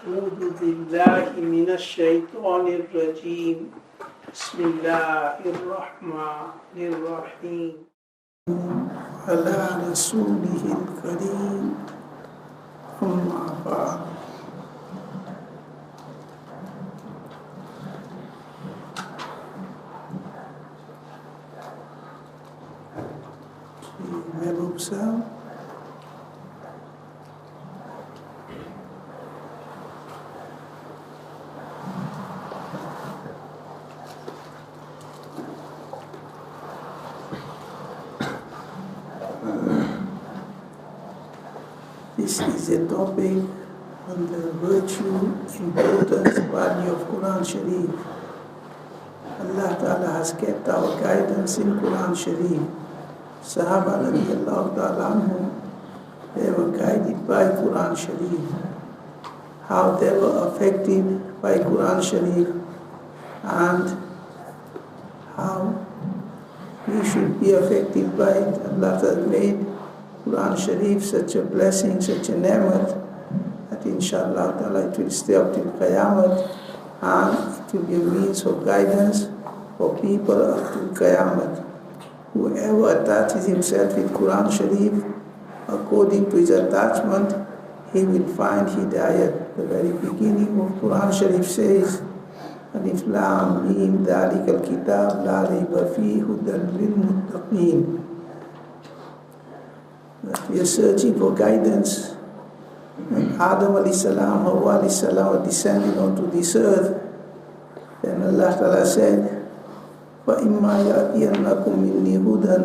أعوذ بالله من الشيطان الرجيم بسم الله الرحمن الرحيم على رسوله الكريم أما بعد This is a topic on the virtue, importance, value of Quran Sharif. Allah Ta'ala has kept our guidance in Quran Sharif. Sahaba radiallahu ta'ala anhum, they were guided by Quran Sharif. How they were affected by Quran Sharif and how we should be affected by it. Allah has made Quran Sharif such a blessing, such a ni'mat, that inshallah ta'ala it will stay up till Qiyamah and it will be a means of guidance for people up till Qiyamah. Whoever attaches himself with Quran Sharif according to his attachment, he will find Hidayat. The very beginning of Quran Sharif says, Alif Lam Mim Dhalikal Kitab La Rayba Fihi Hudan Lil Muttaqin. We are searching for guidance. When Adam alayhi salam, Hawa alayhi salam were descending onto this earth, then Allah Ta'ala said, وَإِمَّا يَأْتِيَنَّكُم مِّنِّي هُدًى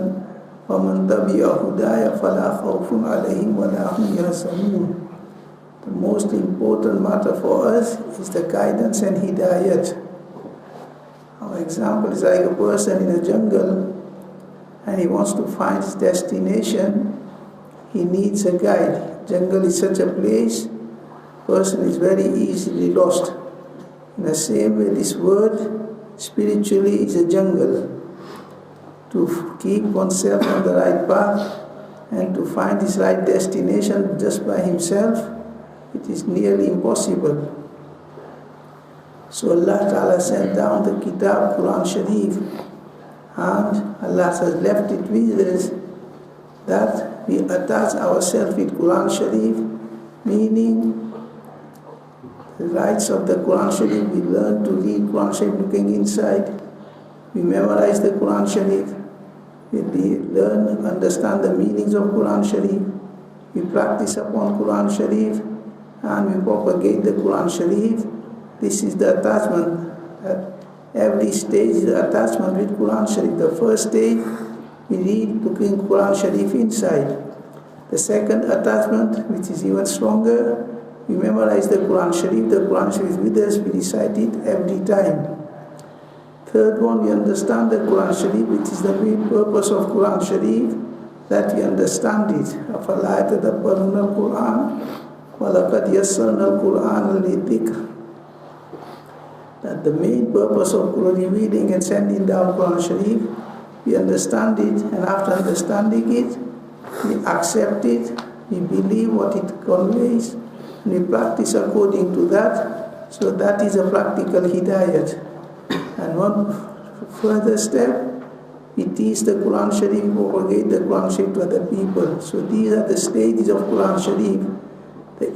وَمَن تَبِعَ هُدَايَ فَلَا خَوْفٌ عَلَيْهِمْ وَلَا هُمْ يَحْزَنُونَ. The most important matter for us is the guidance and hidayat. Our example is like a person in a jungle and he wants to find his destination. He needs a guide. Jungle is such a place, person is very easily lost. In the same way, this world spiritually is a jungle. To keep oneself on the right path and to find his right destination just by himself, it is nearly impossible. So Allah Ta'ala sent down the Kitab, Quran Sharif, and Allah has left it with us that we attach ourselves with Quran Sharif, meaning the rights of the Quran Sharif. We learn to read Quran Sharif looking inside. We memorize the Quran Sharif. We learn, understand the meanings of Quran Sharif. We practice upon Quran Sharif and we propagate the Quran Sharif. This is the attachment. At every stage is the attachment with Quran Sharif. The first stage, we read looking Quran Sharif inside. The second attachment, which is even stronger, we memorize the Quran Sharif. The Quran Sharif is with us, we recite it every time. Third one, we understand the Quran Sharif, which is the main purpose of Quran Sharif, that we understand it. أَفَلَا يَتَدَبَّرُونَ الْقُرْآنَ وَلَقَدْ يَسَّرْنَا الْقُرْآنَ لِلذِّكْرِ. That the main purpose of reading and sending down Quran Sharif, we understand it, and after understanding it, we accept it, we believe what it conveys, and we practice according to that. So that is a practical hidayat. And one further step, we teach the Quran Sharif, propagate the Quran Sharif to other people. So these are the stages of Quran Sharif.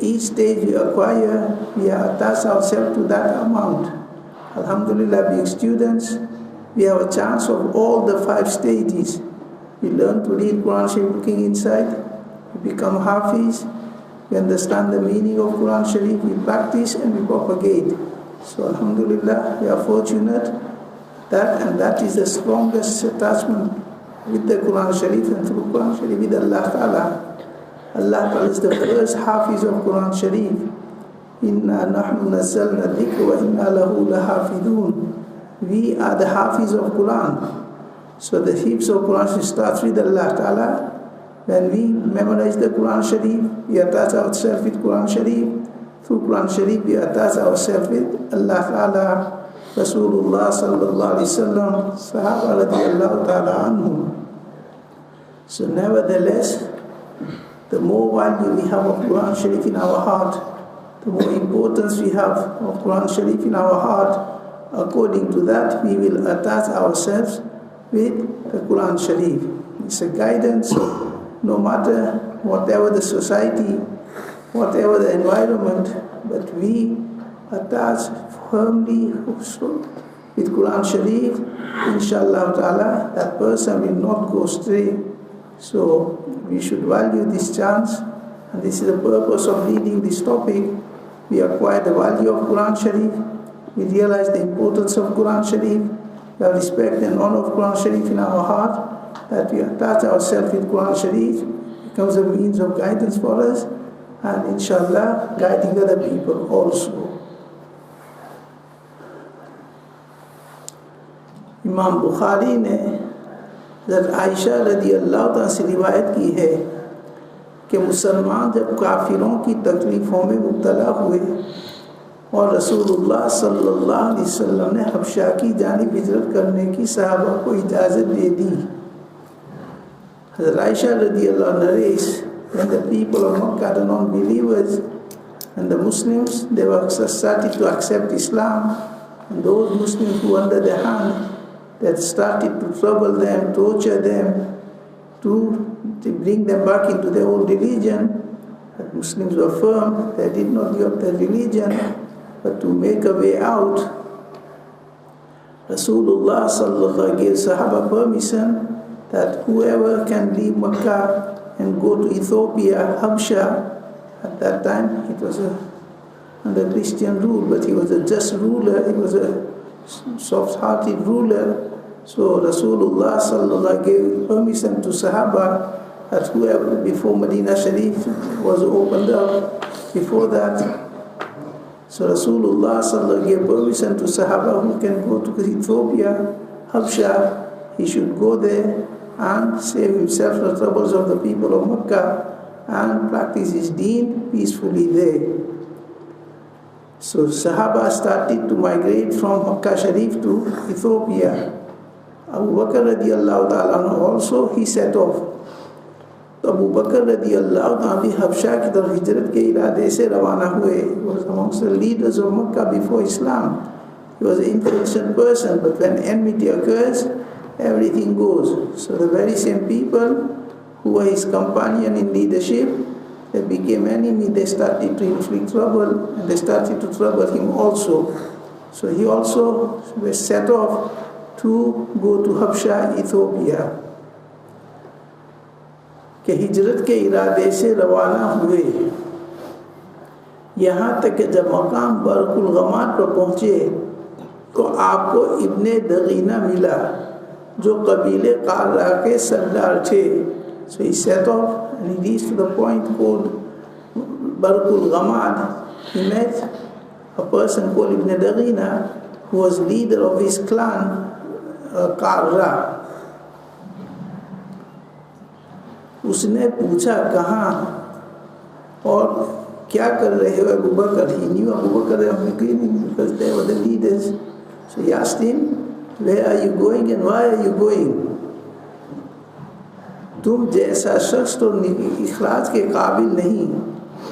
Each stage we acquire, we attach ourselves to that amount. Alhamdulillah, being students, we have a chance of all the 5 stages. We learn to read Quran Sharif looking inside, we become Hafiz, we understand the meaning of Quran Sharif, we practice and we propagate. So Alhamdulillah, we are fortunate that is the strongest attachment with the Quran Sharif and through Quran Sharif with Allah Ta'ala. Allah Ta'ala is the first Hafiz of Quran Sharif. Inna nahnu nazzalna dhikra wa inna lahu lahafidun. We are the Hafiz of Quran. So the Hifz of Quran Sharif starts with Allah Ta'ala. When we memorize the Quran Sharif, we attach ourselves with Quran Sharif. Through Quran Sharif, we attach ourselves with Allah Ta'ala, Rasulullah Sallallahu Alaihi Wasallam, Sahaba Radiallahu Ta'ala Anhum. So nevertheless, the more value we have of Quran Sharif in our heart, the more importance we have of Quran Sharif in our heart, according to that we will attach ourselves with the Quran Sharif. It's a guidance, no matter whatever the society, whatever the environment, but we attach firmly with Quran Sharif, inshallah ta'ala, that person will not go astray. So we should value this chance, and this is the purpose of reading this topic. We acquire the value of Quran Sharif, we realize the importance of Quran Sharif, we have respect and honor of Quran Sharif in our heart, that we attach ourselves with Quran Sharif, becomes a means of guidance for us, and inshallah guiding other people also. इमाम बुखारी ने हज़रत आयशा रज़ी अल्लाह तआला से रिवायत की है कि मुसलमान जब काफिरों की तकलीफ़ों में मुब्तला हुए और रसूलुल्लाह सल्लल्लाहु अलैहि वसल्लम ने हबशा की जानिब हिजरत करने की सहाबा को इजाज़त दे दी. Hज़रत आयशा रज़ी अल्लाह narrates, when the people of Makkah, the non-believers and the Muslims, they were started to accept Islam, and those Muslims who under their hand, that started to trouble them, torture them, to bring them back into their old religion. But Muslims were firm, they did not give up their religion, but to make a way out, Rasulullah sallallahu gave Sahaba permission that whoever can leave Makkah and go to Ethiopia, Habsha, at that time it was under Christian rule, but he was a just ruler, he was a soft-hearted ruler. So Rasulullah sallallahu gave permission to Sahaba that whoever, before Medina Sharif was opened up, before that, so Rasulullah sallallahu gave permission to Sahaba who can go to Ethiopia, Habsha, he should go there and save himself the troubles of the people of Makkah and practice his deen peacefully there. So Sahaba started to migrate from Makkah Sharif to Ethiopia. Abu Bakr radiallahu ta'ala also he set off. Abu Bakr radiallahu ta'ala भी हबशा की तरफ हिजरत के इरादे से रवाना हुए. He was amongst the leaders of Makkah before Islam. He was an intelligent person, but when enmity occurs, everything goes. So the very same people who were his companion in leadership, they became enemy, they started to inflict trouble, and they started to trouble him also. So he also was set off to go to Habsha, Ethiopia. कि हिजरत के इरादे से रवाना हुए. यहाँ तक कि जब मकाम बरकुल गमात पर पहुँचे तो आपको इब्ने दगीना मिला जो कबीले क़ारा के सरदार थे. So he set off and he reached to the point called Barkul Ghamad. He met a person called Ibn Daghina who was leader of his clan, Qarra. उसने पूछा कहाँ और क्या कर रहे हो अबू बकर. He knew Abu Bakr from the beginning because they were the leaders. So he asked him, where are you going and why are you going? तुम जैसा शख्स तो इखराज के काबिल नहीं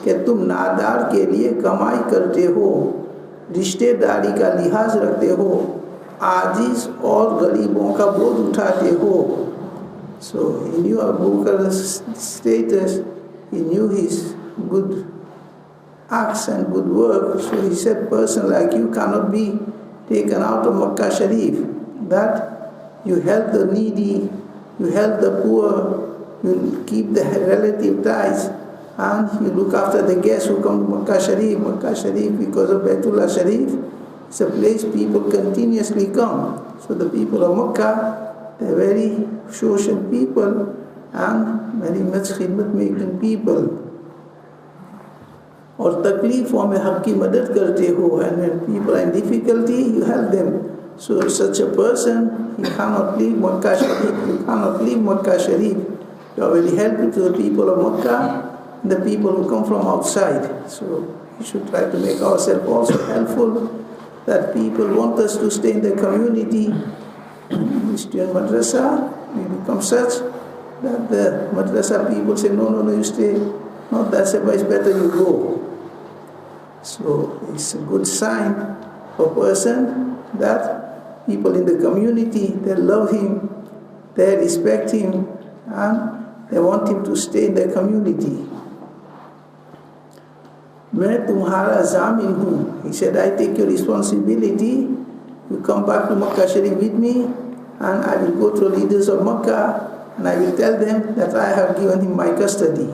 कि तुम नादार के लिए कमाई करते हो, रिश्तेदारी का लिहाज रखते हो, आजिज और गरीबों का बोझ उठाते हो. So he knew Abu Bakr's status, he knew his good acts and good work. So he said, person like you cannot be taken out of Makkah Sharif, that you help the needy, you help the poor, you keep the relative ties, and you look after the guests who come to Makkah Sharif. Makkah Sharif, because of Baitullah Sharif, it's a place people continuously come. So the people of Makkah, they're very social people and very much khidmat making people. और तकलीफ़ों में हक़ की मदद करते हो, and when people are in difficulty, you help them. So such a person, he cannot leave Makkah Sharif. You cannot leave Makkah Sharif. You are very helpful to the people of Makkah and the people who come from outside. So we should try to make ourselves also helpful, that people want us to stay in the community. Student madrasa, we become such that the madrasa people say, no, you stay. No, that's why it's better you go. So it's a good sign for a person that people in the community, they love him, they respect him, and they want him to stay in the community. मैं तुम्हारा ज़ामिन हूँ. He said, I take your responsibility. You come back to Makkah Sharif with me, and I will go to the leaders of Makkah, and I will tell them that I have given him my custody.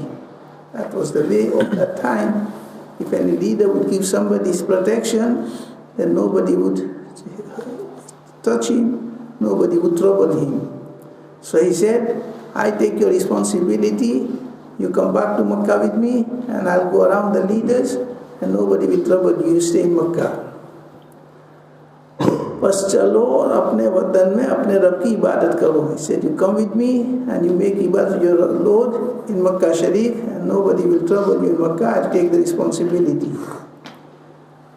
That was the way of that time. If any leader would give somebody his protection, then nobody would touch him, nobody would trouble him. So he said, I take your responsibility. You come back to Makkah with me, and I'll go around the leaders, and nobody will trouble you. You stay in Makkah. बस चलो और अपने वतन में अपने रब की इबादत करो. He said, you come with me and you make ibadat your Lord in Makkah Sharif, and nobody will trouble you in Makkah. I'll take the responsibility.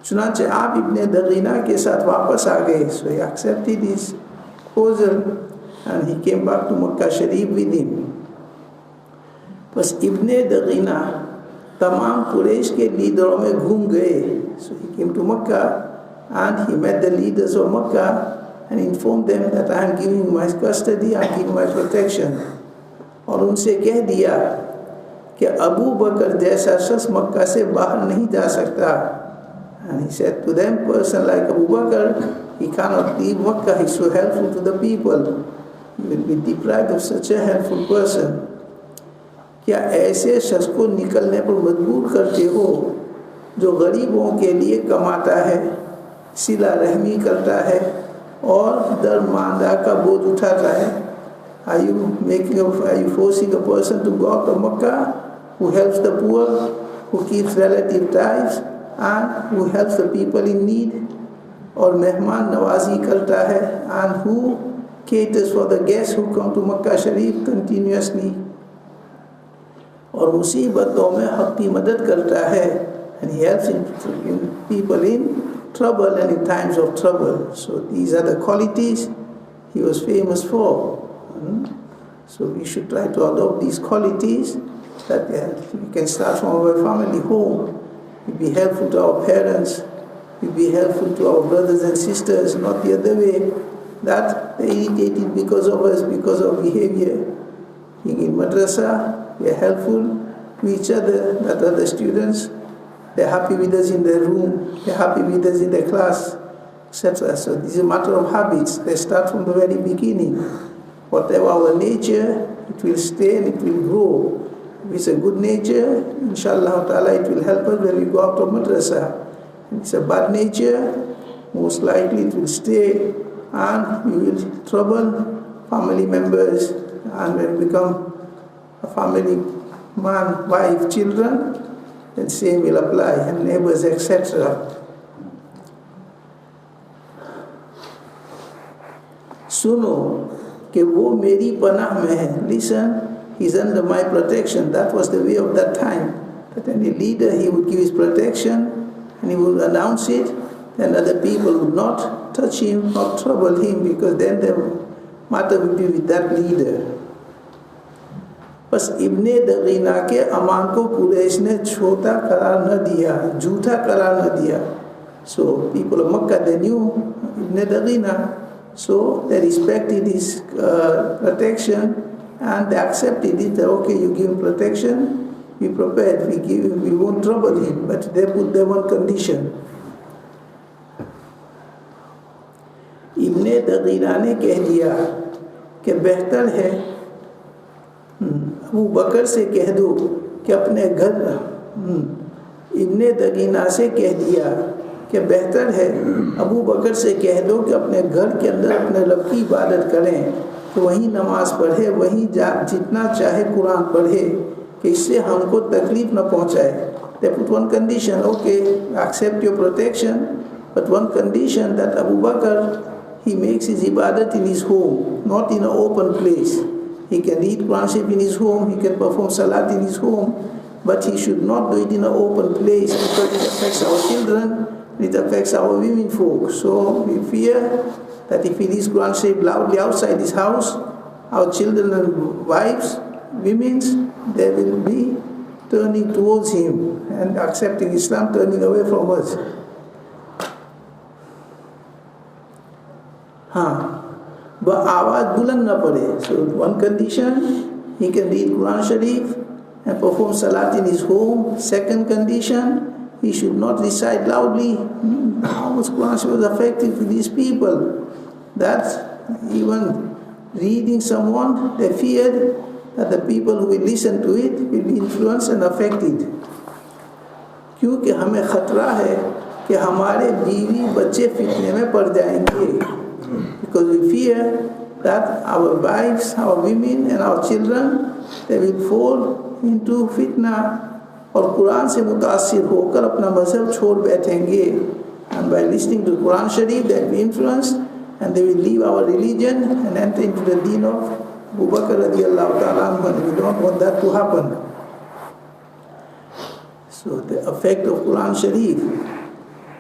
चुनाचे आप इब्ने दगीना के साथ वापस आ गए. So he accepted his proposal and he came back to Makkah Sharif with him. बस इब्ने दगीना तमाम कुरैश के लीडरों में घूम गए. So he came to Makkah and he met the leaders of Makkah and informed them that I am giving you my custody, I am giving my protection. और उनसे कह दिया कि अबू बकर जैसा शख्स मक्का से बाहर नहीं जा सकता. And he said to them, person like Abu Bakr, he cannot leave Makkah, he is so helpful to the people. He will be deprived of such a helpful person. क्या ऐसे शख्स को निकलने पर मजबूर करते हो जो गरीबों के लिए कमाता है, सिला रहमी करता है और दरमांदा का बोझ उठाता है? Are you forcing a person to go out of Makkah who helps the poor, who keeps relative ties, and who helps the people in need, और मेहमान नवाजी करता है, and who caters for the guests who come to Makkah Sharif continuously, और मुसीबतों में हक़ की मदद करता है, and he helps in people in trouble and in times of trouble. So these are the qualities he was famous for. So we should try to adopt these qualities, that we can start from our family home. We be helpful to our parents, we be helpful to our brothers and sisters, not the other way, that they irritated because of us, because of behavior. Being in madrasa, we are helpful to each other, that other students, they are happy with us in their room, they are happy with us in their class, etc. So this is a matter of habits. They start from the very beginning. Whatever our nature, it will stay and it will grow. If it's a good nature, inshallah ta'ala, it will help us when we go out of madrasa. If it's a bad nature, most likely it will stay and we will trouble family members, and when we become a family man, wife, children, then same will apply, and neighbors, etc. Suno कि वो मेरी पनाह में है. Listen, he's under my protection. That was the way of that time. That any leader, he would give his protection and he would announce it, then other people would not touch him, not trouble him, because then the matter would be with that leader. बस इब्ने दगीना के अमान को कुरैश ने छोटा करार न दिया, झूठा करार न दिया. So people of Makkah, they knew Ibn Dagina, so they respected his protection and they accepted it. That, okay, you give him protection, we prepared, we won't trouble him, but they put their one condition. Ibn Dagina ने कह दिया कि बेहतर है, अबू बकर से कह दो कि अपने घर, इब्ने दगीना से कह दिया कि बेहतर है, अबू बकर से कह दो कि अपने घर के अंदर अपने रब की इबादत करें, कि वहीं नमाज पढ़े, वहीं जितना चाहे कुरान पढ़े, कि इससे हमको तकलीफ न पहुँचाए. They put one condition, okay, accept your protection, but one condition that Abu Bakr, he makes his ibadat in his home, not in an open place. He can read Quran Sharif in his home, he can perform salat in his home, but he should not do it in an open place because it affects our children, it affects our women folk. So we fear that if he reads Quran Sharif loudly outside his house, our children and wives, women, they will be turning towards him and accepting Islam, turning away from us. But आवाज बुलंद न पड़े. So one condition, he can read Quran Sharif and perform salat in his home. Second condition, he should not recite loudly. How much Quran Sharif was effective for these people that even reading someone, they feared that the people who will listen to it will be influenced and affected. क्योंकि हमें खतरा है कि हमारे बीवी बच्चे फितने में पड़ जाएंगे. Because we fear that our wives, our women and our children, they will fall into fitna और कुरान से मुतासिर होकर अपना मजहब छोड़ बैठेंगे. And by listening to Quran Sharif, they will be influenced and they will leave our religion and enter into the deen of Abu Bakr radiallahu ta'ala anhu, and we don't want that to happen. So the effect of Quran Sharif,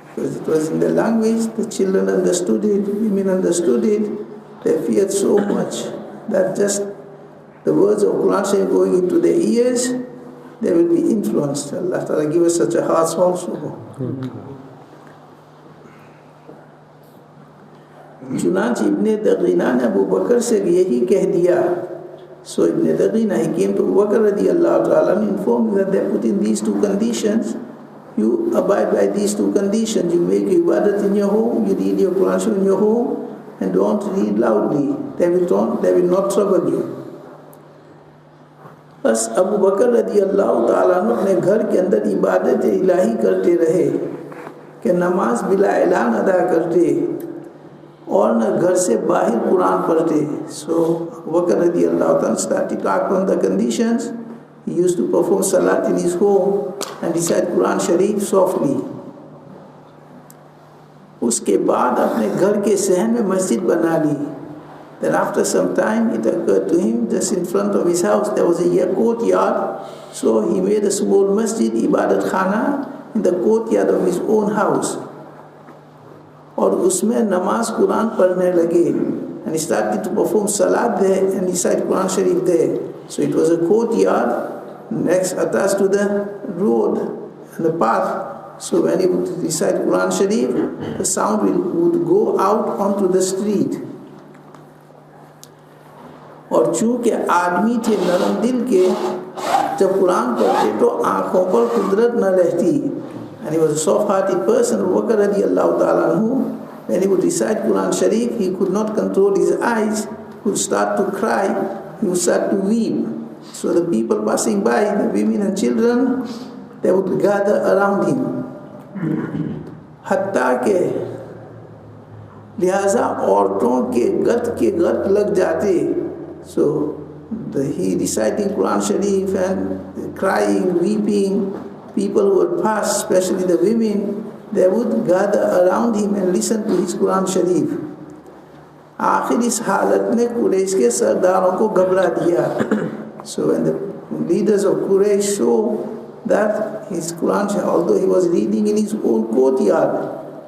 because it was in the language, the children understood it, women understood it, they feared so much that just the words of Quran Sharif going into their ears, they will be influenced. Allah Ta'ala give us such a heart also. चुनांच इब्ने दगीना ने अबू बकर से यही कह दिया. So Ibn Dagina, he came to Abu Bakr radiallahu ta'ala and informed that they put in these two conditions. You abide by these two conditions. You make ibadat in your home, you read your Quran in your home, and don't read loudly. They will not trouble you. बस अबू बकर रदियल्लाहु ताला अपने घर के अंदर इबादत इलाही करते रहे कि नमाज बिला ऐलान अदा करते और न घर से बाहर कुरान पढ़ते. So Abu Bakr radiallahu ta'ala started to act on the conditions. He used to perform salat in his home and recite Quran Sharif softly. उसके बाद अपने घर के सहन में मस्जिद बना ली. Then after some time it occurred to him, just in front of his house there was a courtyard. So he made a small masjid, ibadat khana, in the courtyard of his own house. और उसमें नमाज कुरान पढ़ने लगे. And he started to perform salat there and recite Quran Sharif there. So it was a courtyard next attached to the road and the path. So when he would recite Quran Sharif, the sound would go out onto the street. और चूँकि आदमी थे नरम दिल के, जब कुरान पढ़ते तो आँखों पर कुदरत न रहती. And he was a soft-hearted person. Abu Bakr radiallahu ta'ala anhu, when he would recite Quran Sharif, he could not control his eyes, he would start to cry, he would start to weep. So the people passing by, the women and children, they would gather around him. हत्ता के लिहाजा औरतों के गत लग जाते. So he reciting Quran Sharif and crying, weeping, people who would pass, especially the women, they would gather around him and listen to his Quran Sharif. आखिर इस हालत ने कुरैश के सरदारों को घबरा दिया. So when the leaders of Quraysh saw that his Quran, although he was reading in his own courtyard,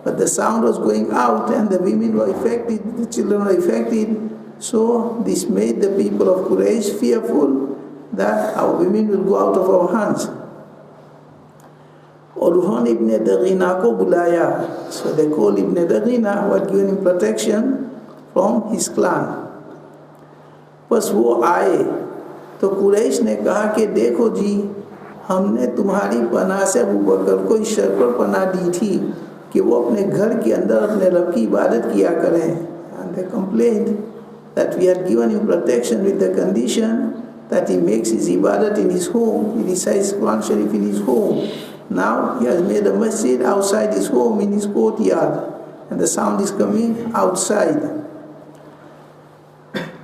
but the sound was going out and the women were affected, the children were affected, so this made the people of Quraysh fearful that our women will go out of our hands. और उन्होंने इब्ने दगीना को बुलाया. So they called Ibn Dagina, who had given him protection from his clan. बस वो आए तो कुरैश ने कहा कि देखो जी, हमने तुम्हारी पनाह से अबू बकर को इस शर्त पर पनाह दी थी कि वो अपने घर के अंदर अपने रब की इबादत किया करें. And they complained that we had given him protection with the condition that he makes his ibadat in his home, he recites Quran Sharif in his home. Now he has made a masjid outside his home in his courtyard and the sound is coming outside.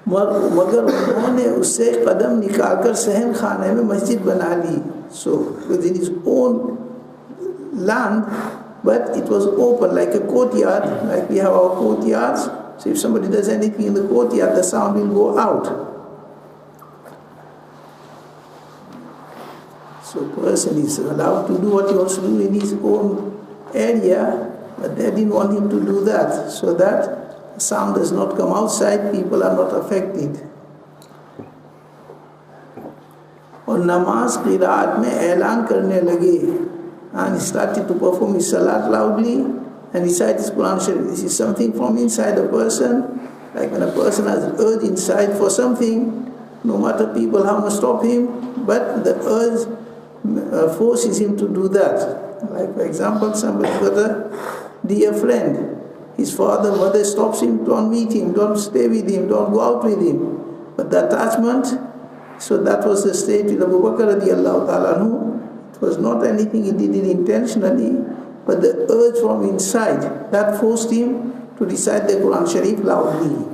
मगर उन्होंने उससे कदम निकालकर सहन खाने में मस्जिद बना ली. So within his own land, but it was open like a courtyard, like we have our courtyards. So if somebody does anything in the courtyard, the sound will go out. So a person is allowed to do what he wants to do in his own area, but they didn't want him to do that, so that sound does not come outside, people are not affected. और नमाज क़िराअत में ऐलान करने लगे. And he started to perform his salat loudly and recite his Quran Sharif. This is something from inside a person. Like when a person has an urge inside for something, no matter people how to stop him, but the urge forces him to do that. Like for example, somebody got a dear friend. His father, mother stops him, don't meet him, don't stay with him, don't go out with him. But the attachment, so that was the state with Abu Bakr radiallahu ta'ala anhu. It was not anything he did it intentionally, but the urge from inside, that forced him to recite the Quran Sharif loudly.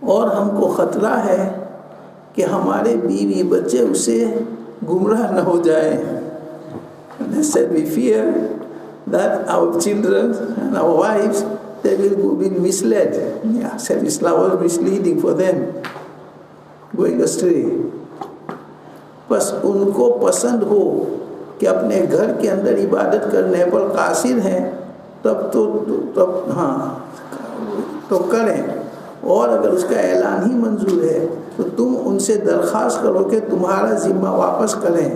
और हमको ख़तरा है कि हमारे बीवी बच्चे उसे गुमराह न हो जाए. They said we fear that our children and our wives, they will be misled. Yeah, said Islam was misleading for them, going astray. बस उनको पसंद हो कि अपने घर के अंदर इबादत करने पर कासिर हैं, तब तो करें. और अगर उसका ऐलान ही मंजूर है तो तुम उनसे दरख्वास्त करो कि तुम्हारा ज़िम्मा वापस करें.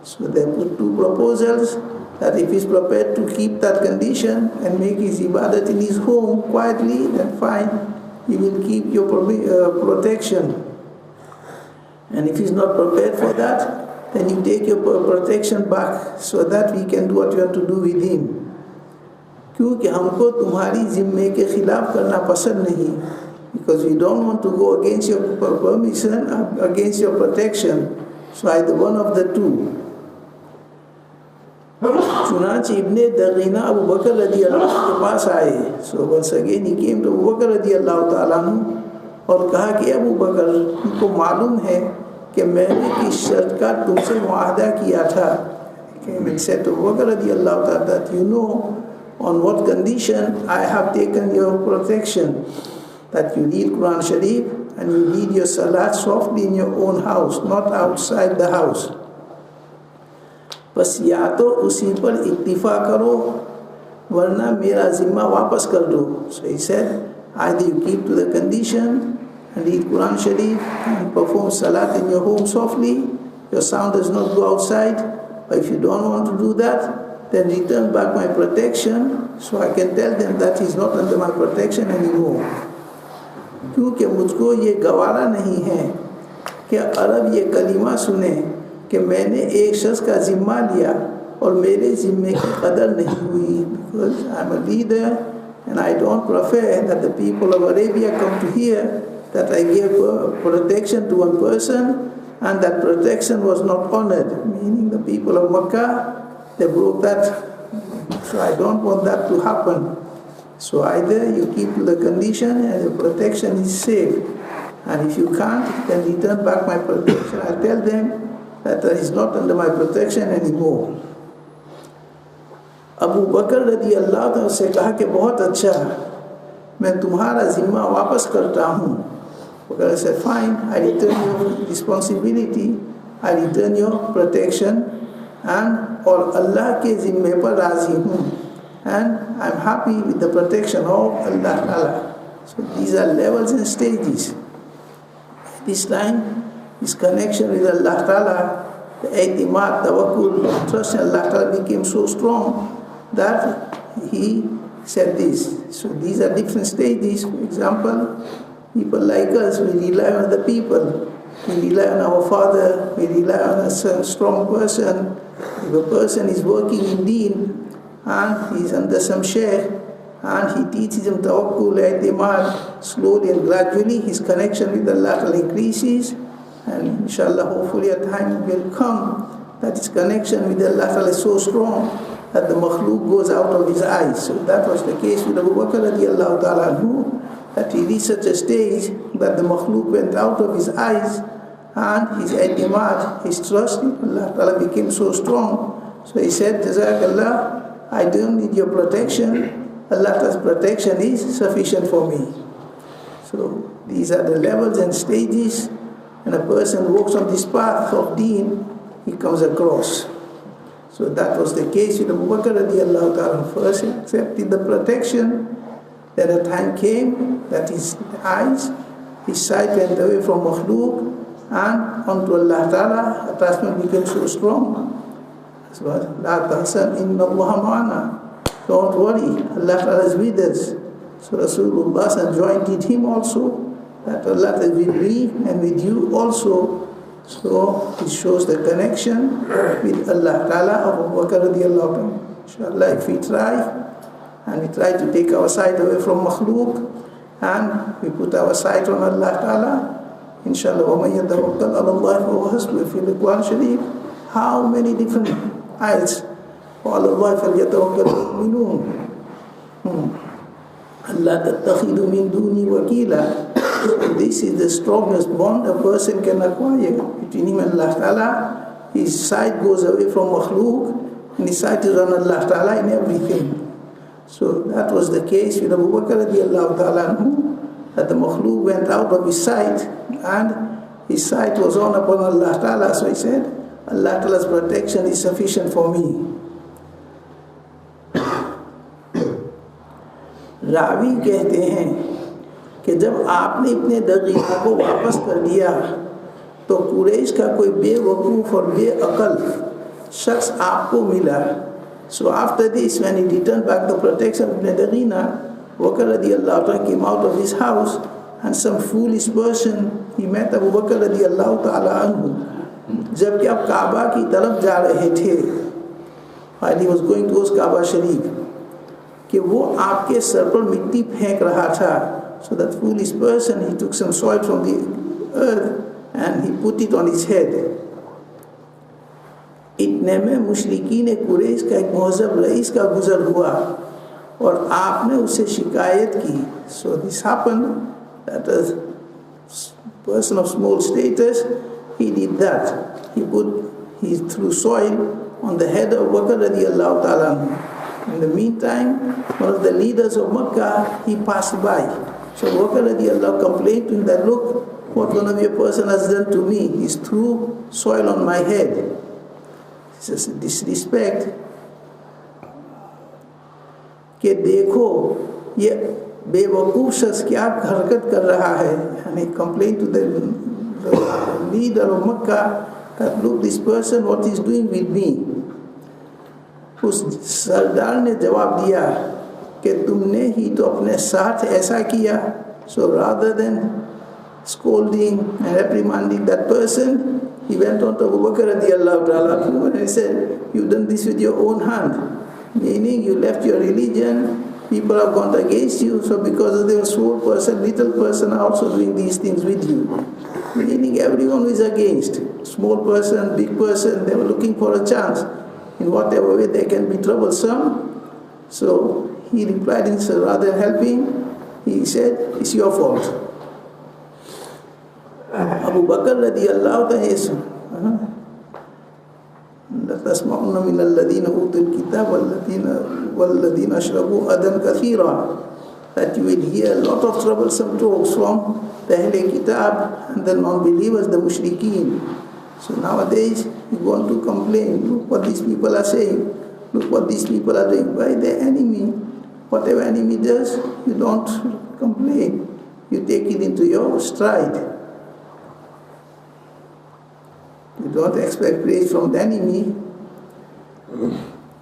So they put two proposals, that if he's prepared to keep that condition and make his ibadat in his home quietly, then fine, he will keep your protection. And if he's not prepared for that, then you take your protection back so that we can do what you have to do with him. क्योंकि हमको तुम्हारी ज़िम्मे के खिलाफ करना पसंद नहीं, because we don't want to go against your permission, against your protection. So either one of the two. चुनांचे इब्ने दगीना अबू बकर रदी अल्लाह के पास आए. So once again he came to Abu बकर रदी अल्लाह ताला अन्हु और कहा कि अबू बकर, तुमको मालूम है कि मैंने किस शर्त का तुमसे मुआहदा किया था. He said to Abu Bakr रदी अल्लाह ताला that you know on what condition I have taken your protection, that you read Quran Sharif and you read your salat softly in your own house, not outside the house. बस या तो उसी पर इत्तिफा करो वरना मेरा ज़िम्मा वापस कर दो. So he said, either you keep to the condition and read Quran Sharif and perform salat in your home softly, your sound does not go outside. But if you don't want to do that, then return back my protection so I can tell them that he's not under my protection anymore. क्योंकि मुझको ये गवारा नहीं है कि अरब ये कलिमा सुने कि मैंने एक शख्स का ज़िम्मा लिया और मेरे ज़िम्मे की कदर नहीं हुई. Because I'm a leader and I don't prefer that the people of Arabia come to hear that I gave protection to one person and that protection was not honored, meaning the people of Makkah, they broke that. So I don't want that to happen. So either you keep to the condition and the protection is safe, and if you can't, then return back my protection. I tell them that is not under my protection anymore. Abu बकर रदी अल्लाह तआला से कहा कि बहुत अच्छा, मैं तुम्हारा ज़िम्मा वापस करता हूँ. Baqir said, fine, I return your responsibility, I return your protection, and और अल्लाह के ज़िम्मे पर राज़ी हूँ, and I'm happy with the protection of Allah Ta'ala. So these are levels and stages. At this time, his connection with Allah Ta'ala, the i'timad, tawakkul, trust in Allah Ta'ala became so strong that he said this. So these are different stages. For example, people like us, we rely on the people. We rely on our father, we rely on a strong person. If a person is working in deen and he is under some shaykh and he teaches him tawakkul, i'timad, slowly and gradually his connection with Allah increases, and inshallah hopefully a time will come that his connection with Allah is so strong that the makhluk goes out of his eyes. So that was the case with Abu Bakr radiallahu ta'ala anhu, that he reached such a stage that the makhluk went out of his eyes and his i'timad, his trust in Allah ta'ala became so strong. So he said, Jazakallah, I don't need your protection, Allah's protection is sufficient for me. So these are the levels and stages, and a person walks on this path of deen, he comes across. So that was the case with Abu Bakr radiallahu ta'ala. First he accepted the protection, then a time came that his eyes, his sight went away from makhluk and onto Allah Ta'ala. Attachment became so strong. So, La tahsan inna Allah ma'ana. Don't worry, Allah Ta'ala is with us. So Rasulullah joined him also, that Allah is with me and with you also. So it shows the connection with Allah Ta'ala of Abu Bakr radiallahu anhu. Inshallah, if we try, and we try to take our sight away from makhluk, and we put our sight on Allah Ta'ala, inshallah, وَمَنْ يَتَوَكَّلْ عَلَى اللَّهِ فَهُوَ حَسْبُهُ. If you look Quran Sharif, how many different ayats? وَعَلَى اللَّهِ فَلْيَتَوَكَّلِ الْمُؤْمِنُونَ. Allah تَتَّخِذُ مِن دُونِي وَكِيلًا. This is the strongest bond a person can acquire between him and Allah Ta'ala. His sight goes away from makhluk, and his sight is on Allah Ta'ala in everything. So that was the case with Abu Bakr radiallahu ta'ala anhu, that the makhluk went out of his sight, and his sight was on upon Allah Ta'ala. So he said, Allah Ta'ala's protection is sufficient for me. Ravi कहते हैं कि जब आपने इतने दगीना को वापस कर दिया तो कुरैश का कोई बेवकूफ़ और बेअकल शख्स आपको मिला. So after this, when he returned back the protection of Nadagina, Bakr radiallahu ta'ala came out of his house, and some foolish person, he met Abu Bakr radiallahu ta'ala anhu. जबकि आप काबा की तरफ जा रहे थे, while he was going towards Kaaba Sharif, कि वो आपके सर पर मिट्टी फेंक रहा था. So that foolish person, he took some soil from the earth and he put it on his head. इतने में मुशरिकीन कुरैश का एक मुहज़्ज़ब रईस का गुज़र हुआ और आपने उससे शिकायत की. So this happened that a person of small status, he did that. He threw soil on the head of Bakr radiallahu ta'ala. In the meantime, one of the leaders of Makkah, he passed by. So Bakr radiallahu complained to him that, look, what one of your person has done to me. He threw soil on my head. He says, disrespect. कि देखो ये बेवकूफ़ शख्स क्या हरकत कर रहा है. And he complained to the leader of Makkah that, look, this person, what he's doing with me. उस सरदार ने जवाब दिया कि तुमने ही तो अपने साथ ऐसा किया. So rather than scolding and reprimanding that person, he went on to Abu Bakr radiallahu ta'ala and he said, you've done this with your own hand. Meaning you left your religion, people have gone against you, so because of the small person, little person are also doing these things with you. Meaning everyone is against. Small person, big person, they were looking for a chance. In whatever way they can be troublesome. So he replied, instead rather than helping, he said, it's your fault. Abu Bakr radiallahu ta'ala لَتَسْمَعُنَّ مِنَ الَّذِينَ أُوتُوا الْكِتَابَ وَالَّذِينَ أَشْرَكُوا أَذًى كَثِيرًا. That you will hear a lot of troublesome talks from the Ahle Kitab and the non-believers, the mushrikeen. So nowadays, you want to complain, look what these people are saying, look what these people are doing. By the enemy, whatever enemy does, you don't complain. You take it into your stride. You don't expect praise from the enemy.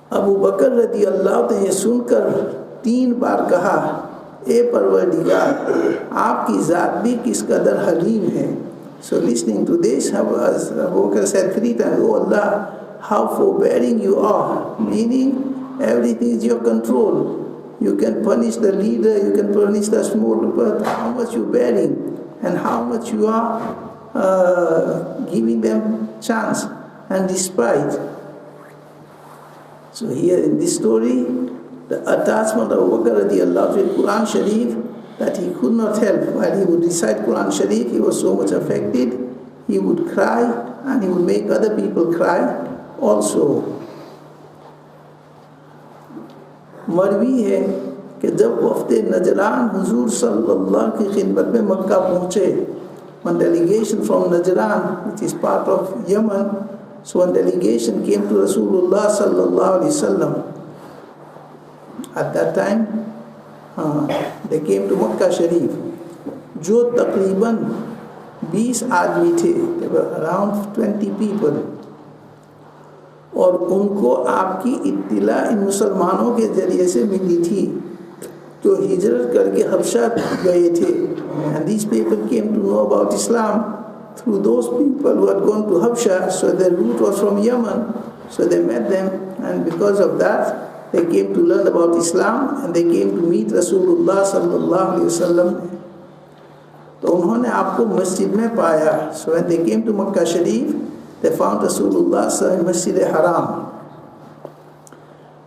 Abu Bakr radiallahu ta'ala ये सुनकर 3 बार कहा, ए परवरदिगार, आपकी ज़ात भी किस कदर हलीम है. So listening to this, Abu Bakr said 3 times, oh Allah, how forbearing you are. Meaning, everything is your control. You can punish the leader, you can punish the small, but how much you bearing and how much you are giving them chance and despite. So here in this story, the attachment of Abu Bakr radiallahu with Quran Sharif, that he could not help. While he would recite Quran Sharif, he was so much affected, he would cry and he would make other people cry also. मरवी है कि जब वफ़्ते नजरान हुजूर सल्लल्लाहु की खिदमत में मक्का पहुँचे, one delegation from Najran, which is part of Yemen, so one delegation came to Rasulullah sallallahu alaihi wasallam. At that time, they came to Makkah Sharif. जो तकरीबन 20 आदमी थे, अराउंड 20 पीपल, और उनको आपकी इत्तिला इन मुसलमानों के ज़रिए से मिली थी जो हिजरत करके हबशा गए थे. And these people came to know about Islam through those people who had gone to Habsha, so their route was from Yemen, so they met them, and because of that they came to learn about Islam and they came to meet Rasulullah sallallahu alaihi wasallam. तो उन्होंने आपको मस्जिद में पाया. So when they came to Makkah Sharif, they found Rasulullah in Masjid Haram.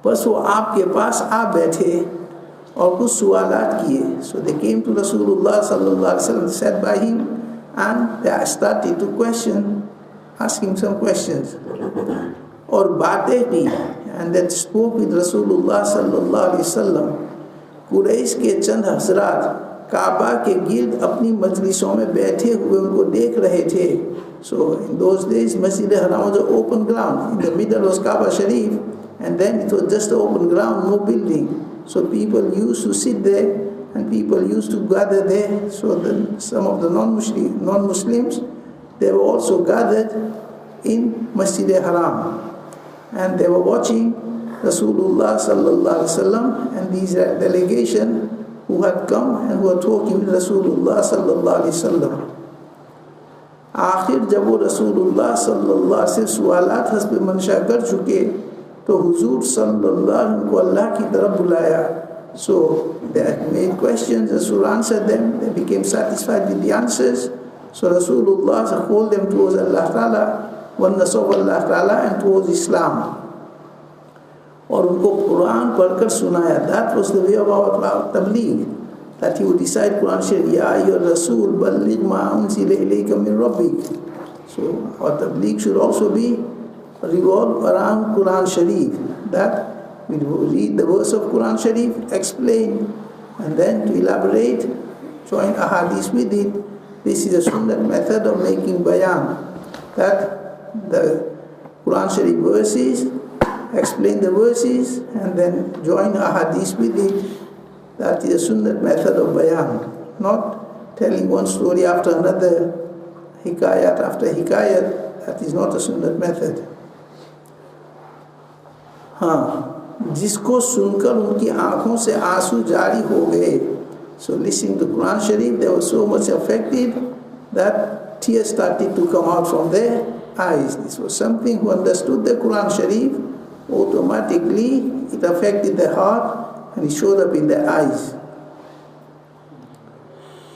बस वो आपके पास आ बैठे और कुछ सवालात किए. So they came to Rasulullah sallallahu alaihi wasallam, sat by him, and they started to ask him some questions. और बातें की, and they spoke with Rasulullah sallallahu alaihi wasallam. Quraish के चंद हज़रात काबा के गिर्द अपनी मजलिसों में बैठे हुए उनको देख रहे थे. So in those days, Masjid Haram was an open ground. In the middle was Kaaba Sharif, and then it was just an open ground, no building. So people used to sit there, and people used to gather there. So then some of the non-Muslims, they were also gathered in Masjid Haram, and they were watching Rasulullah sallallahu alaihi wasallam and these delegation who had come and who were talking with Rasulullah sallallahu alaihi wasallam. आखिर जब वो रसूलुल्लाह सल्लल्लाहु अलैहि वसल्लम सवालात हस्ब मंशा कर चुके तो हुजूर सल्लल्लाहु अलैहि वसल्लम को अल्लाह की तरफ बुलाया. So they made questions, Rasul answered them, they became satisfied with the answers. So Rasulullah called them towards Allah Ta'ala, oneness of Allah Ta'ala, and towards Islam. और उनको कुरान पढ़कर सुनाया. That was the way of our tabligh, that he would recite Quran Sharif, Ya ayyuhar Rasul balligh ma unzila ilayka min rabbik. So our tabligh should also be revolved around Quran Sharif, that we read the verse of Quran Sharif, explain, and then to elaborate, join ahadith with it. This is a sunnah method of making bayan, that the Quran Sharif verses, explain the verses, and then join ahadith with it. That is a sunnah method of bayan, not telling one story after another, hikayat after hikayat. That is not a sunnah method. हाँ, जिसको सुनकर उनकी आँखों से आंसू जारी हो गए. So listening to Quran Sharif, they were so much affected that tears started to come out from their eyes. This was something who understood the Quran Sharif, automatically it affected their heart and it showed up in their eyes.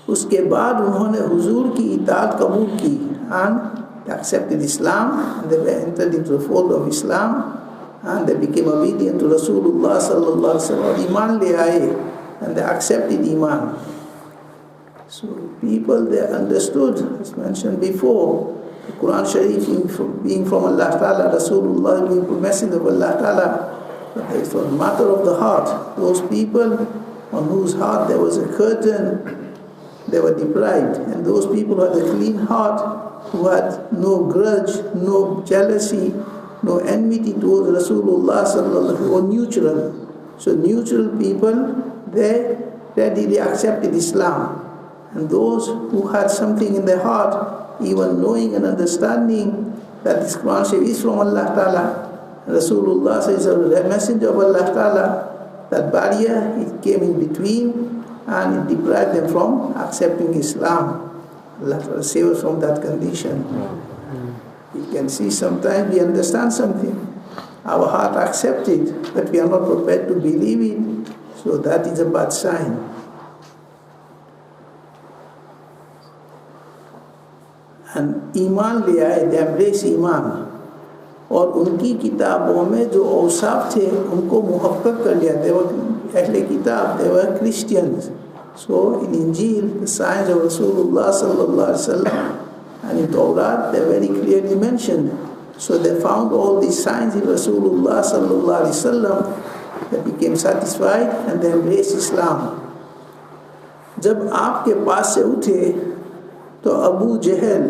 उसके बाद उन्होंने हुजूर की इताअत कबूल की, and they accepted Islam, and they entered into the fold of Islam, and they became obedient to Rasulullah sallallahu alaihi wasallam. Iman le aaye, and they accepted Iman. So people, they understood, as mentioned before, the Quran Sharif being from Allah Ta'ala, Rasulullah being the messenger of Allah Ta'ala, but it was a matter of the heart. Those people on whose heart there was a curtain, they were deprived. And those people who had a clean heart, who had no grudge, no jealousy, no enmity towards Rasulullah sallallahu alaihi wasallam, were neutral. So neutral people, they readily accepted Islam. And those who had something in their heart, even knowing and understanding that this Quran Sharif is from Allah Ta'ala, Rasulullah says a messenger of Allah Ta'ala, that barrier, it came in between and it deprived them from accepting Islam. Allah Ta'ala save us from that condition. You can see sometimes we understand something, our heart accepts it, but we are not prepared to believe it, so that is a bad sign. And Iman le aaye, they embrace Iman. और उनकी किताबों में जो औसाफ थे उनको मुहक्कक कर लिया. They were अहले किताब, they were Christians. So in Injil, the signs of Rasulullah sallallahu alaihi wasallam, and in Tawrat, they very clearly mentioned. So they found all these signs in Rasulullah sallallahu alaihi wasallam. They became satisfied and they embraced Islam. जब आपके पास से उठे तो अबू जहल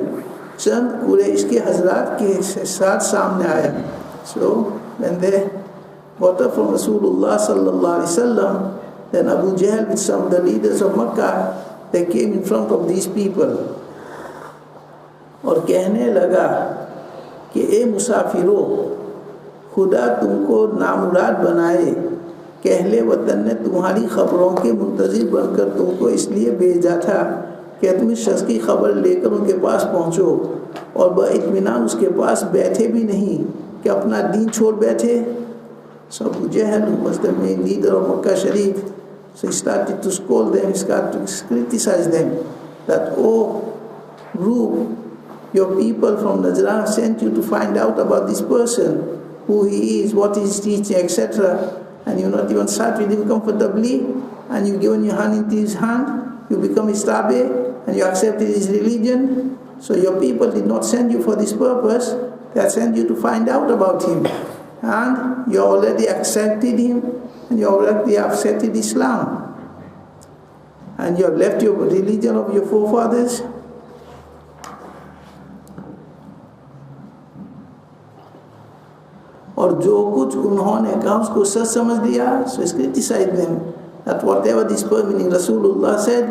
चंद कुरैश के हजरात के साथ सामने आया. So when they got up from Rasulullah sallallahu alaihi wasallam, then Abu Jahl with some of the leaders of Makkah, they came in front of these people और कहने लगा कि ए मुसाफिरों, खुदा तुमको नामुराद बनाए, कि अहले वतन ने तुम्हारी खबरों के मुंतज़िर बनकर तुमको इसलिए भेजा था कि तुम इस शख्स की खबर लेकर उनके पास पहुँचो और बइत्मीनान उसके पास बैठे भी नहीं कि अपना दीन छोड़ बैठे. So Abu Jahl, who was the main leader of Makkah Sharif, so he started to scold them, he started to criticize them that, oh group, your people from Najran sent you to find out about this person, who he is, what is his teaching, etc. And you not even sat with him comfortably, and you given your hand into his hand, you become his tabi, and you accepted his religion. So your people did not send you for this purpose, they had sent you to find out about him. And you already accepted him, and you already accepted Islam. And you have left your religion of your forefathers. और जो कुछ उन्होंने कहा उसको सच समझ लिया. So it's criticized them that whatever this meaning Rasulullah said,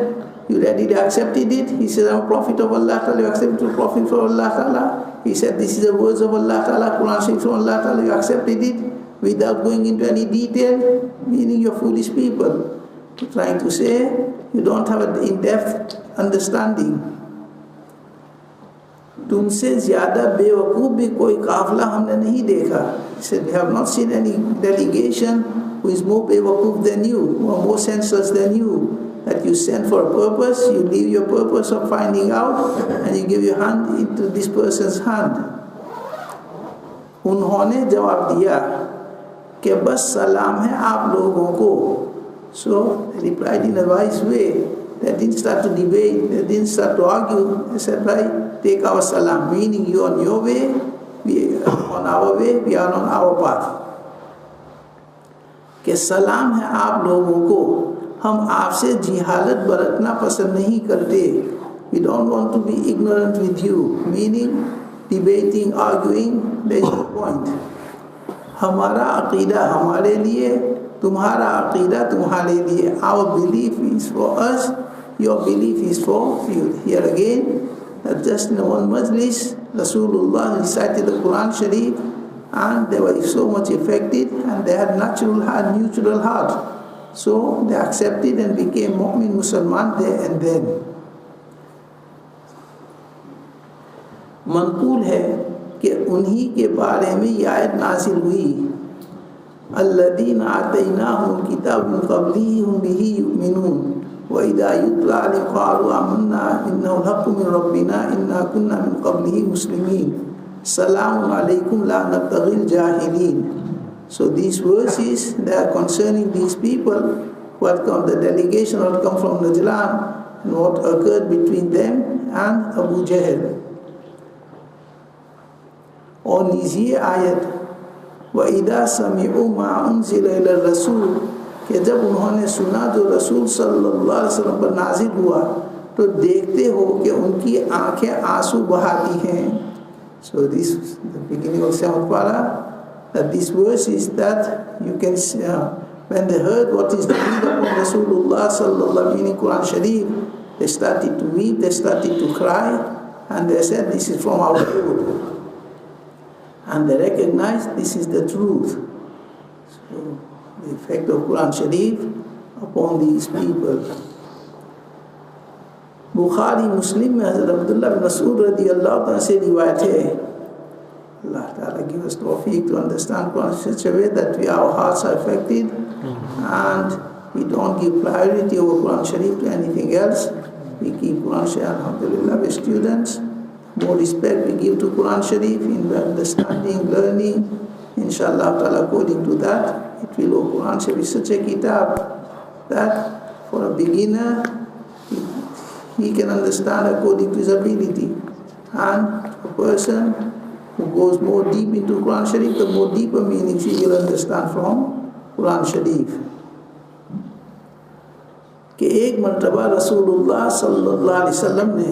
you readily accepted it. He said, I'm a prophet of Allah Ta'ala, you accepted the prophet from Allah Ta'ala. He said, this is the words of Allah Ta'ala, Quran Sharif from Allah Ta'ala, you accepted it without going into any detail, meaning you're foolish people. You're trying to say you don't have an in-depth understanding. तुमसे ज़्यादा बेवकूफ़ भी कोई काफ़िला हमने नहीं देखा. He said, we have not seen any delegation who is more बेवकूफ़ than you, who are more senseless than you, that you send for a purpose, you leave your purpose of finding out, and you give your hand into this person's hand. उन्होंने जवाब दिया कि बस सलाम है आप लोगों को. So they replied in a wise way. They didn't start to debate, they didn't start to argue. They said, right, take our salam, meaning you on your way, we are on our way, we are on our path. कि सलाम है आप लोगों को, हम आपसे जिहालत बरतना पसंद नहीं करते. We don't want to be ignorant with you, meaning debating, arguing, there is no point. हमारा अक़ीदा हमारे लिए, तुम्हारा अक़ीदा तुम्हारे लिए. Our belief is for us, your belief is for you. Here again, that just in one majlis, Rasulullah recited the Quran Sharif, and they were so much affected, and they had neutral heart. So they accepted and became Mu'min Musalman there and then. Mankhool है कि उन्हीं के बारे में ये आयत नाज़िल हुई, अल्लज़ीना आतैनाहुमुल किताब मिन क़ब्लिही हुम बिही युमिनून व इज़ा युतला अलैहिम क़ालू आमन्ना इन्नहुल हक़्क़ु मिन रब्बिना इन्ना कुन्ना मिन क़ब्लिही मुस्लिमीन सलामुन अलैकुम ला नब्तग़िल जाहिलीन. So these verses, they are concerning these people who had come, the delegation who had come from Najran, and what occurred between them and Abu Jahl. और नीजिए आयत वइदा समिउ मा उन्ज़िला इला रसूल, कि जब उन्होंने सुना जो रसूल सल्लल्लाहु अलैहि वसल्लम पर नाजिल हुआ तो देखते हो कि उनकी आंखें आंसू बहाती हैं. So this is the beginning of 7th para, that this verse is that you can see, when they heard what is the need upon Rasulullah sallallahu meaning Quran Sharif, they started to weep, they started to cry, and they said, this is from our Lord. And they recognized this is the truth. So the effect of Quran Sharif upon these people. Bukhari Muslim में हज़रत अब्दुल्लाह बिन मसूद रज़ियल्लाहु अन्हु से रिवायत है. Allah Ta'ala give us tawfiq to understand Quran in such a way that our hearts are affected and we don't give priority over Quran Sharif to anything else. We keep Quran Sharif, alhamdulillah, with students. More respect we give to Quran Sharif in understanding, learning. Inshallah Ta'ala, according to that, it will. Quran Sharif is such a kitab that for a beginner, he can understand according to his ability. And a person who goes more deep into Quran Sharif, the more deeper meanings he will understand from Quran Sharif. कि एक मरतबा रसूलुल्लाह सल्लल्लाहु अलैहि वसल्लम ने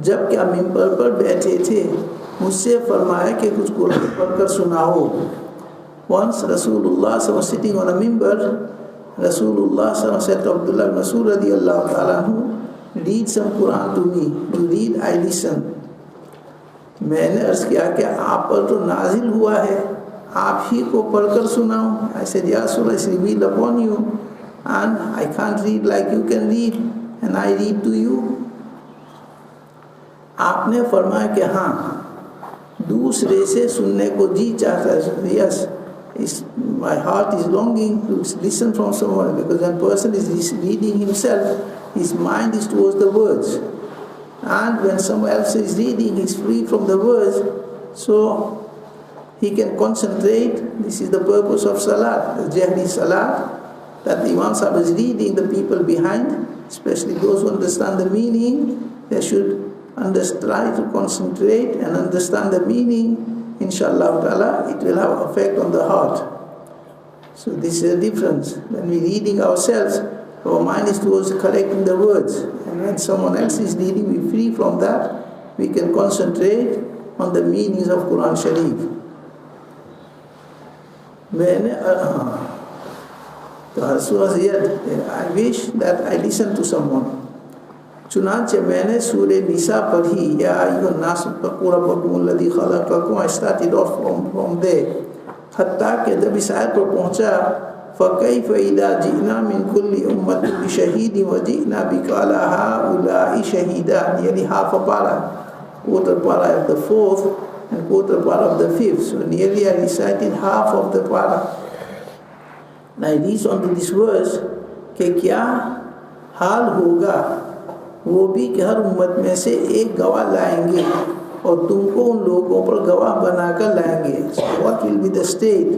जब क्या मिंबर पर बैठे थे मुझसे फरमाया कि कुछ कुरान पढ़कर सुनाओ. Once Rasulullah was sitting on a mimbar, Rasulullah said to Abdullah ibn Mas'ud radiyallahu ta'ala anhu read some Quran to me. You read, I listen. मैंने अर्ज किया कि आप पर तो नाजिल हुआ है, आप ही को पढ़कर सुनाऊं. I said, Ya Rasulullah, it's revealed upon you, and I can't read like you can read, and I read to you. आपने फरमाया कि हाँ, दूसरे से सुनने को जी चाहता है. Yes, my heart is longing to listen from someone, because when a person is reading himself, his mind is towards the words. And when someone else is reading, he is free from the words, so he can concentrate. This is the purpose of Salat, the Jahri Salat, that the Imam Sahib is reading, the people behind, especially those who understand the meaning, they should try to concentrate and understand the meaning. Inshallah ta'ala, it will have effect on the heart. So this is a difference. When we are reading ourselves, our mind is towards correcting the words. And when someone else is reading, we are free from that. We can concentrate on the meanings of Quran Sharif. I wish that I listen to someone. चुनांचे मैंने सूरे निसा पढ़ी, या अय्युहन नास तक़ू रब्बकुमुल्लज़ी ख़लक़कुम. I started off from there. हत्ता कि जब इस आयत पर पहुँचा, फ़कैफ़ इज़ा जि'ना मिन कुल्ली उम्मतिन बिशहीदिन व जि'ना बिका अला हाउलाइ Shahida. Nearly half a para, quarter para of the fourth and quarter para of the fifth. So nearly I recited half of the para. And I reached onto this verse कि क्या हाल होगा वो भी कि हर उम्मत में से एक गवाह लाएंगे और तुमको उन लोगों पर गवाह बनाकर लाएंगे. So what will be the state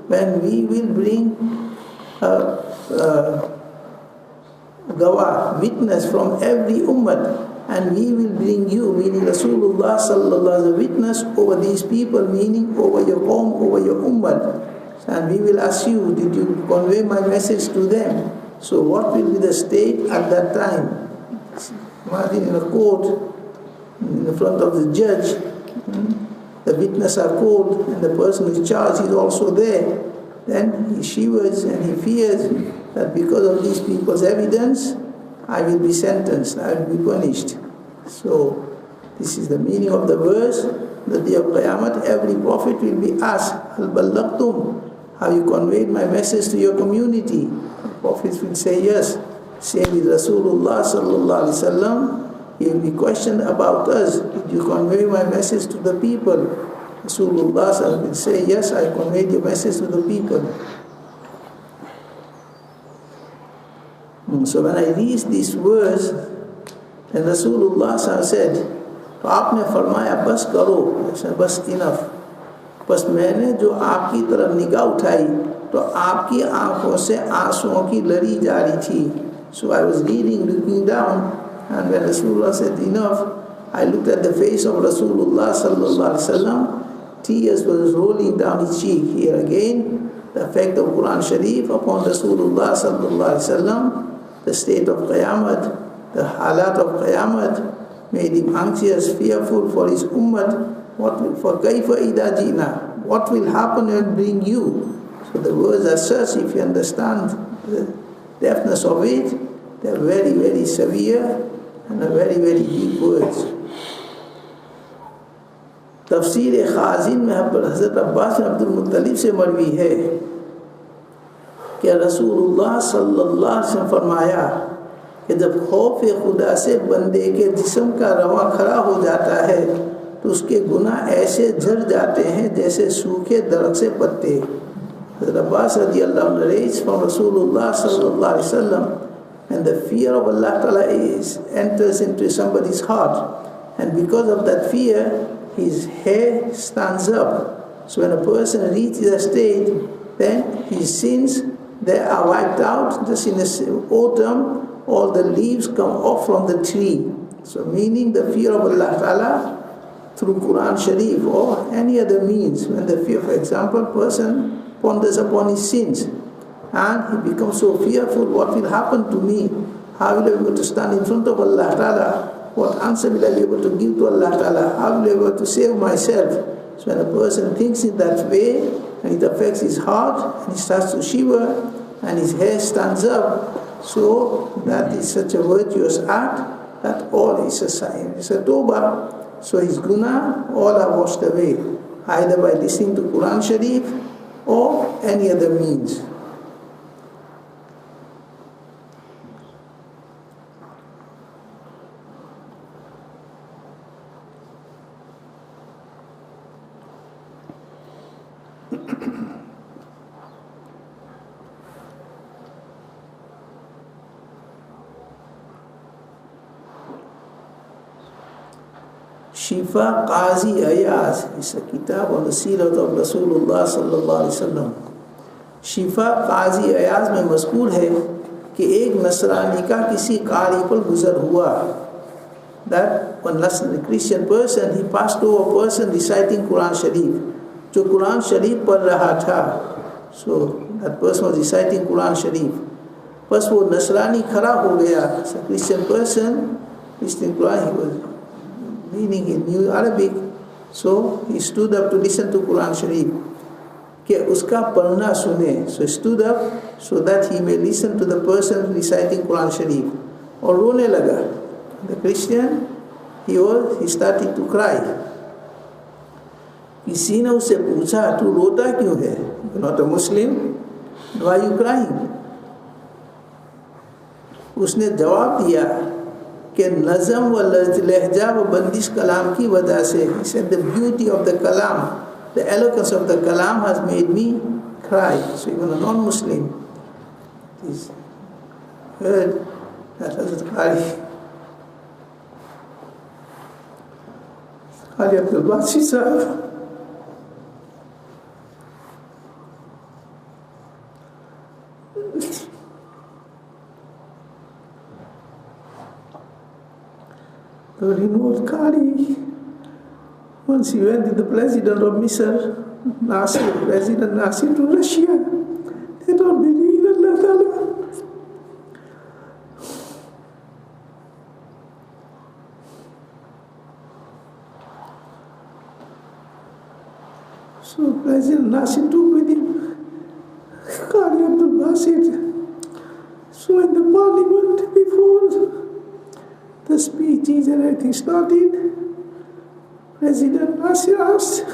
when we will bring gawah, witness from every ummah, and we will bring you, meaning Rasulullah sallallahu alaihi wasallam, witness over these people, meaning over your qawm, over your ummah, and we will ask you, did you convey my message to them? So what will be the state at that time? Imagine in a court, in the front of the judge, the witnesses are called and the person who is charged is also there. Then he shivers and he fears that because of these people's evidence, I will be sentenced, I will be punished. So this is the meaning of the verse. The day of Qiyamah, every prophet will be asked, Hal ballagtum, have you conveyed my message to your community? The prophets will say yes. Same with Rasulullah sallallahu alaihi wasallam. He will be questioned about us. Did you convey my message to the people? Rasulullah sallallahu will say, yes, I conveyed your message to the people. So when I read this verse, and Rasulullah sallallahu said, तो आपने फरमाया बस करो, बस enough. बस मैंने जो आपकी तरफ निगाह उठाई तो आपकी आंखों से आंसुओं की लड़ी जारी थी. So I was reading, looking down, and when Rasulullah said enough, I looked at the face of Rasulullah sallallahu alaihi wasallam. Tears was rolling down his cheek. Here again, the effect of Quran Sharif upon Rasulullah sallallahu alaihi wasallam, the state of Qiyamah, the halat of Qiyamah, made him anxious, fearful for his ummah. For kaifa idha jina, what will happen and bring you? So the words are such, if you understand the depthness of it, they are very, very severe and are very, very deep words. तफसीर खाजिन में हज़रत अब्बास बिन अब्दुल मुत्तलिब से मरवी है कि रसूलुल्लाह सल्लल्लाहु अलैहि वसल्लम फरमाया कि जब खौफ खुदा से बंदे के जिस्म का रवा खड़ा हो जाता है तो उसके गुनाह ऐसे झड़ जाते हैं जैसे सूखे दरख्त से पत्ते. Hज़रत अब्बास रज़ियल्लाहु अन्हु narrates from Rasulullah sallallahu alaihi wasallam, and the fear of Allah Ta'ala enters into somebody's heart, and because of that fear, his hair stands up. So when a person reaches a stage, then his sins, they are wiped out. Just in the autumn, all the leaves come off from the tree. So meaning the fear of Allah Ta'ala through Quran Sharif or any other means. When the fear, for example, person ponders upon his sins and he becomes so fearful, what will happen to me? How will I be able to stand in front of Allah Ta'ala? What answer will I be able to give to Allah Ta'ala? How will I be able to save myself? So when a person thinks in that way, and it affects his heart, and he starts to shiver, and his hair stands up, so that is such a virtuous act, that all is a sign. It's a tawbah. So his guna all are washed away, either by listening to Quran Sharif or any other means. Shifa Qazi Ayaz is a kitab on the Sirat of Rasulullah sallallahu alaihi wasallam. शिफा काजी अयाज में मज़कूर है कि एक नसरानी का किसी कारी पर गुजर हुआ. That one Christian person, he passed over a person reciting Quran Sharif, जो Quran Sharif पढ़ रहा था. So that person was reciting Quran Sharif. बस वो नसरानी खड़ा हो गया. So Christian person, Christian Quran, he was meaning he knew Arabic, so he stood up to listen to Quran Sharif. कि उसका पढ़ना सुने. So he stood up so that he may listen to the person reciting Quran Sharif. और रोने लगा. The Christian, he started to cry. किसी ने उससे पूछा, तू रोता क्यों है? You're not a Muslim, why are you crying? उसने जवाब दिया कि नज़म व लहजा व बंदिश कलाम की वजह से. He said the beauty of the kalam, the eloquence of the kalam has made me cry. So even a non-Muslim is heard that Hazrat Qari Abdul Basi Sahib the renowned Qari, once he went with the president of Misr, President Nasir, to Russia. They don't believe in Allah Ta'ala. So President Nasir took with him Qari Abdul Basit. So in the parliament, before the speeches and everything started, President Nasir asked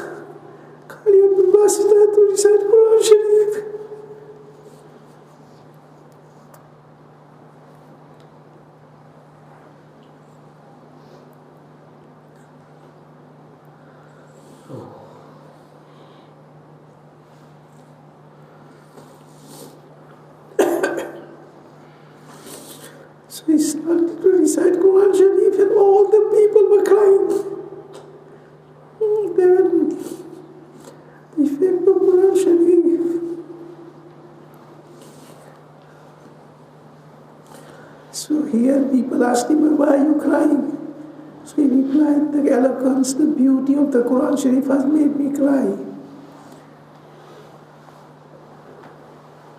Qari Abdul Basit to recite Quran Sharif. So he started to recite Quran Sharif and all the people were crying. They were the effect of Quran Sharif. So here people asked him, why are you crying? So he replied, the eloquence, the beauty of the Quran Sharif has made me cry.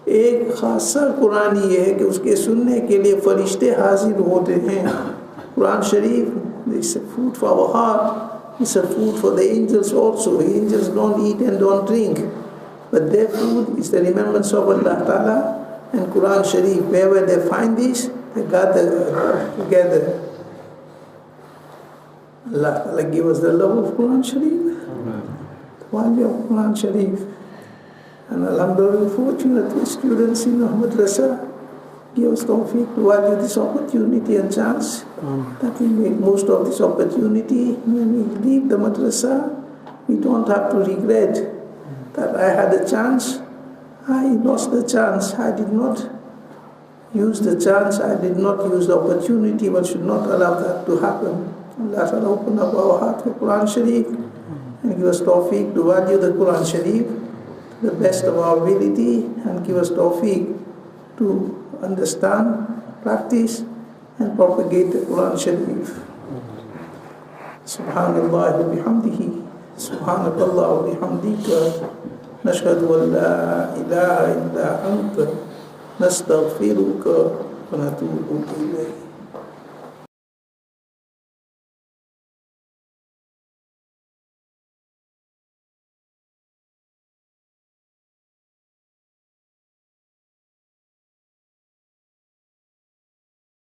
एक खासा कुरान ये है कि उसके सुनने के लिए फरिश्ते हाजिर होते हैं. कुरान शरीफ is a food for our heart, it's a food for the angels also. Angels don't eat and don't drink, but their food is the remembrance of Allah Ta'ala and Quran Sharif. Wherever they find this, they gather together. Allah Ta'ala give us the love of Quran Sharif, the value of Quran Sharif. And alhamdulillah, fortunately, students in the madrasa give us tawfiq to value this opportunity and chance, that we make most of this opportunity. When we leave the madrasa, we don't have to regret that I had a chance, I lost the chance, I did not use the chance, I did not use the opportunity. One should not allow that to happen. Allah Ta'ala open up our heart for Quran Sharif and give us tawfiq to value the Quran Sharif the best of our ability, and give us tawfiq to understand, practice and propagate the Quran Sharif. Subhanallah wa bihamdihi, subhanakallah wa bihamdika, nashhadu an la ilaha illa anta, nastaghfiruka wa natubu ilayk.